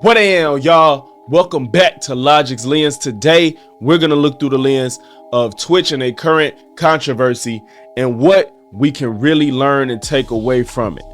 What am, y'all? Welcome back to Logix Lens. Today, we're going to look through the lens of Twitch and a current controversy and what we can really learn and take away from it.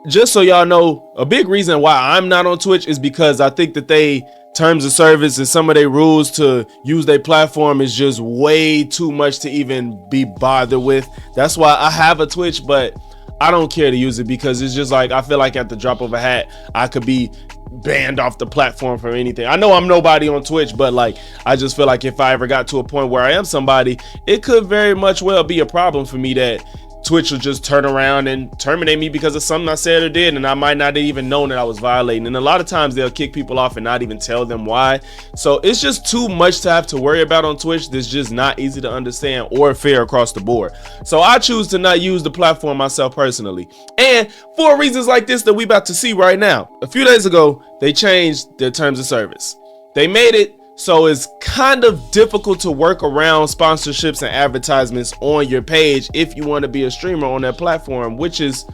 Just so y'all know, a big reason why I'm not on Twitch is because I think that they terms of service and some of their rules to use their platform is just way too much to even be bothered with. That's why I have a Twitch, but I don't care to use it because it's just like I feel like at the drop of a hat I could be banned off the platform for anything. I know I'm nobody on Twitch, but like I just feel like if I ever got to a point where I am somebody, it could very much well be a problem for me that Twitch will just turn around and terminate me because of something I said or did, and I might not even know that I was violating. And a lot of times they'll kick people off and not even tell them why. So it's just too much to have to worry about on Twitch. That's just not easy to understand or fair across the board. So I choose to not use the platform myself personally, and for reasons like this that we about to see right now. A few days ago, they changed their terms of service. They made it so it's kind of difficult to work around sponsorships and advertisements on your page if you want to be a streamer on that platform, which is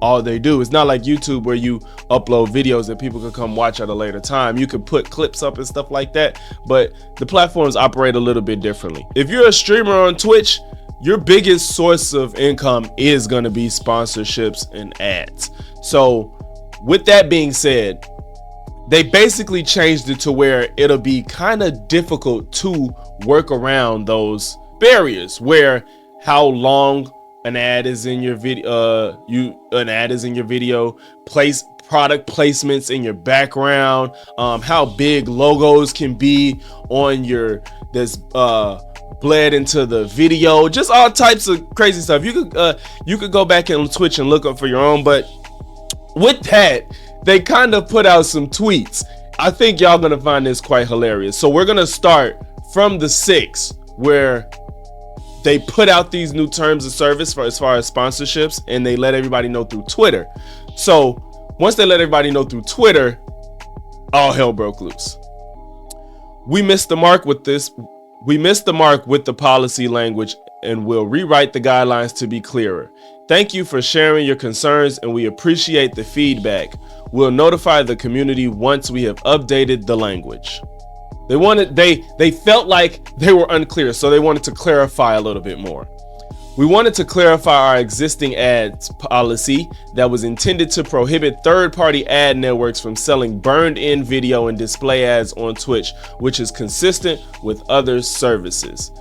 all they do. It's not like YouTube where you upload videos that people can come watch at a later time. You can put clips up and stuff like that, but the platforms operate a little bit differently. If you're a streamer on Twitch, your biggest source of income is going to be sponsorships and ads. So with that being said, they basically changed it to where it'll be kind of difficult to work around those barriers, where how long an ad is in your video, place product placements in your background, how big logos can be on your bled into the video, just all types of crazy stuff. You could go back and Twitch and look up for your own, but with that, they kind of put out some tweets. I think y'all gonna find this quite hilarious. So we're gonna start from the 6th, where they put out these new terms of service for as far as sponsorships, and they let everybody know through Twitter. So once they let everybody know through Twitter, all hell broke loose. We missed the mark with this. We missed the mark with the policy language, and we'll rewrite the guidelines to be clearer. Thank you for sharing your concerns, and we appreciate the feedback. We'll notify the community once we have updated the language. They felt like they were unclear, so they wanted to clarify a little bit more. We wanted to clarify our existing ads policy that was intended to prohibit third-party ad networks from selling burned-in video and display ads on Twitch, which is consistent with other services.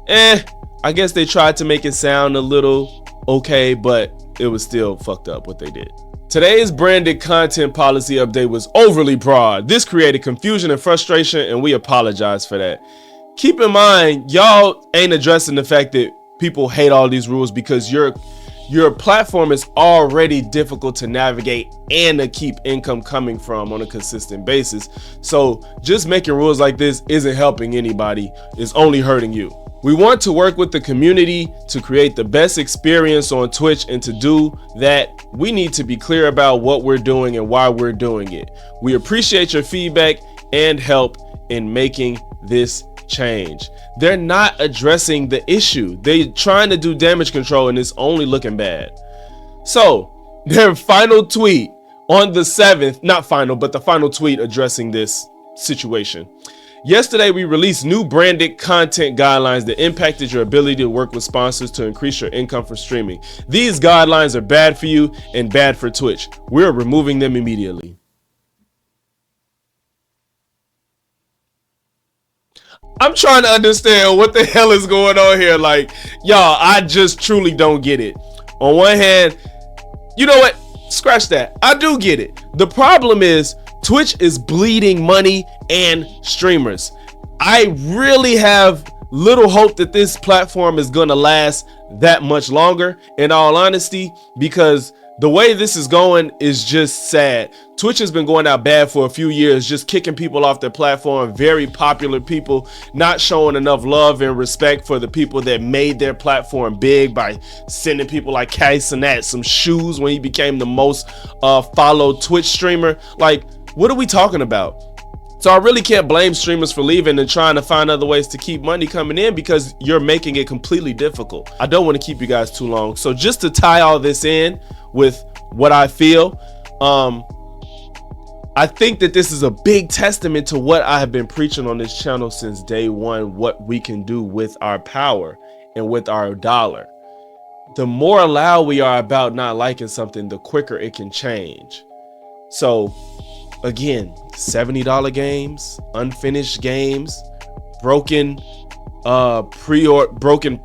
I guess they tried to make it sound a little okay, but it was still fucked up what they did. Today's branded content policy update was overly broad. This created confusion and frustration, and we apologize for that. Keep in mind, y'all ain't addressing the fact that people hate all these rules because your platform is already difficult to navigate and to keep income coming from on a consistent basis. So just making rules like this isn't helping anybody, it's only hurting you. We want to work with the community to create the best experience on Twitch, and to do that, we need to be clear about what we're doing and why we're doing it. We appreciate your feedback and help in making this change. They're not addressing the issue. They're trying to do damage control, and it's only looking bad. So their final tweet on the 7th, not final, but the final tweet addressing this situation. Yesterday, we released new branded content guidelines that impacted your ability to work with sponsors to increase your income from streaming. These guidelines are bad for you and bad for Twitch. We're removing them immediately. I'm trying to understand what the hell is going on here. Like, y'all, I just truly don't get it. On one hand, you know what? Scratch that. I do get it. The problem is Twitch is bleeding money and streamers. I really have little hope that this platform is going to last that much longer, in all honesty, because the way this is going is just sad. Twitch has been going out bad for a few years, just kicking people off their platform, very popular people, not showing enough love and respect for the people that made their platform big by sending people like Kaisenat some shoes when he became the most followed Twitch streamer. Like, what are we talking about? So I really can't blame streamers for leaving and trying to find other ways to keep money coming in, because you're making it completely difficult. I don't want to keep you guys too long. So just to tie all this in with what I feel, I think that this is a big testament to what I have been preaching on this channel since day one, what we can do with our power and with our dollar. The more loud we are about not liking something, the quicker it can change. So again, $70 games, unfinished games, broken broken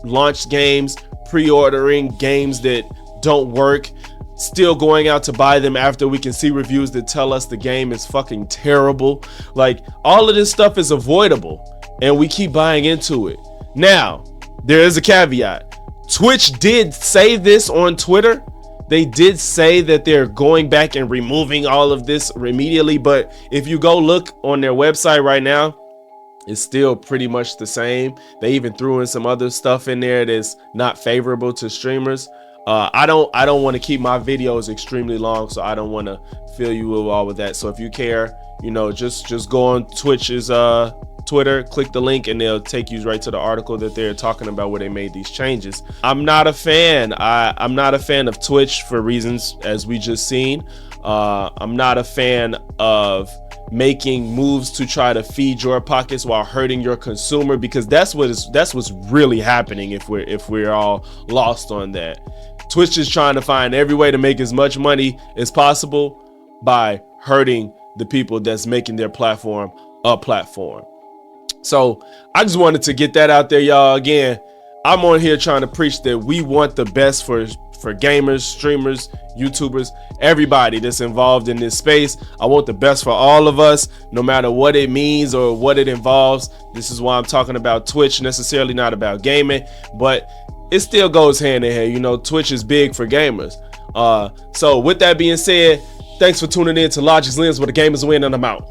launch games, pre-ordering games that don't work, still going out to buy them after we can see reviews that tell us the game is fucking terrible. Like, all of this stuff is avoidable and we keep buying into it. Now, there is a caveat. Twitch did say this on Twitter. They did say that they're going back and removing all of this immediately, but if you go look on their website right now, it's still pretty much the same. They even threw in some other stuff in there that's not favorable to streamers. I don't want to keep my videos extremely long, so I don't want to fill you with all of that. So if you care, you know, just go on Twitch's Twitter, click the link, and they'll take you right to the article that they're talking about where they made these changes. I'm not a fan. I'm not a fan of Twitch for reasons as we just seen. I'm not a fan of making moves to try to feed your pockets while hurting your consumer, because that's what's really happening if we're all lost on that. Twitch is trying to find every way to make as much money as possible by hurting the people that's making their platform a platform. So I just wanted to get that out there, y'all. Again, I'm on here trying to preach that we want the best for gamers, streamers, YouTubers, everybody that's involved in this space. I want the best for all of us, no matter what it means or what it involves. This is why I'm talking about Twitch, necessarily not about gaming, but it still goes hand in hand. You know, Twitch is big for gamers. So with that being said, thanks for tuning in to Logix Lens, where the gamers win, and I'm out.